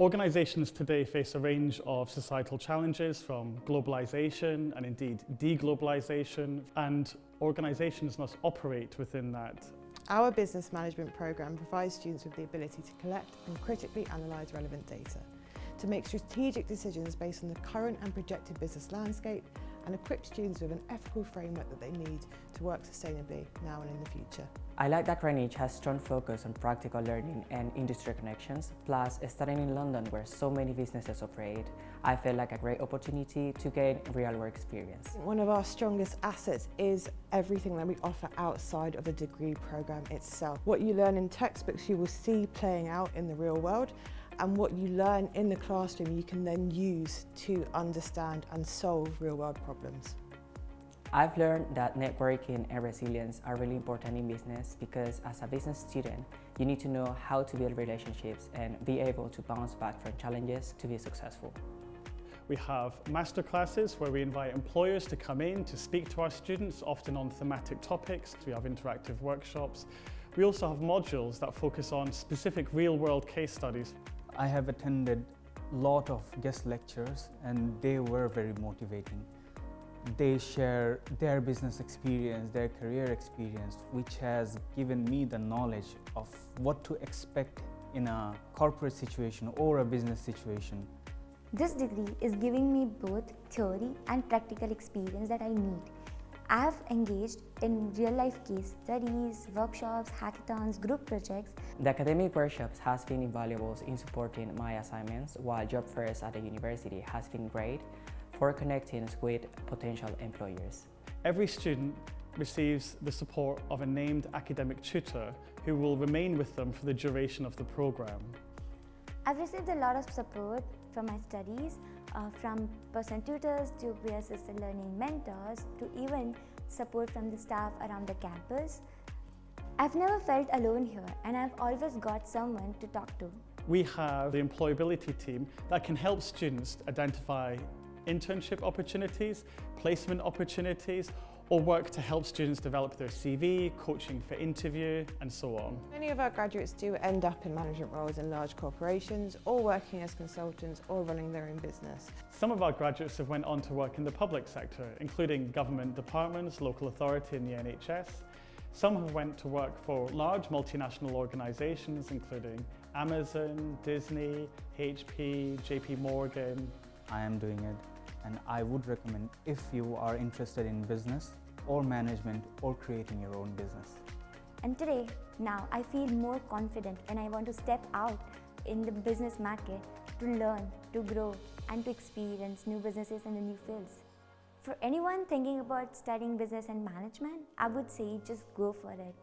Organisations today face a range of societal challenges from globalisation and indeed deglobalisation, and organisations must operate within that. Our business management programme provides students with the ability to collect and critically analyse relevant data, to make strategic decisions based on the current and projected business landscape, and equip students with an ethical framework that they need to work sustainably now and in the future. I like that Greenwich has strong focus on practical learning and industry connections, plus studying in London where so many businesses operate, I feel like a great opportunity to gain real-world experience. One of our strongest assets is everything that we offer outside of the degree programme itself. What you learn in textbooks you will see playing out in the real world, and what you learn in the classroom you can then use to understand and solve real-world problems. I've learned that networking and resilience are really important in business because as a business student, you need to know how to build relationships and be able to bounce back from challenges to be successful. We have masterclasses where we invite employers to come in to speak to our students, often on thematic topics. We have interactive workshops. We also have modules that focus on specific real-world case studies. I have attended a lot of guest lectures and they were very motivating. They share their business experience, their career experience, which has given me the knowledge of what to expect in a corporate situation or a business situation. This degree is giving me both theory and practical experience that I need. I have engaged in real-life case studies, workshops, hackathons, group projects. The academic workshops has been invaluable in supporting my assignments, while job fairs at the university has been great for connecting with potential employers. Every student receives the support of a named academic tutor who will remain with them for the duration of the programme. I've received a lot of support from my studies, from person tutors to peer-assisted learning mentors to even support from the staff around the campus. I've never felt alone here and I've always got someone to talk to. We have the employability team that can help students identify internship opportunities, placement opportunities, or work to help students develop their CV, coaching for interview, and so on. Many of our graduates do end up in management roles in large corporations, or working as consultants, or running their own business. Some of our graduates have went on to work in the public sector, including government departments, local authority and the NHS. Some have went to work for large multinational organisations, including Amazon, Disney, HP, JP Morgan. I am doing it, and I would recommend if you are interested in business or management or creating your own business. And today, now I feel more confident when I want to step out in the business market to learn, to grow, and to experience new businesses and the new fields. For anyone thinking about studying business and management, I would say just go for it.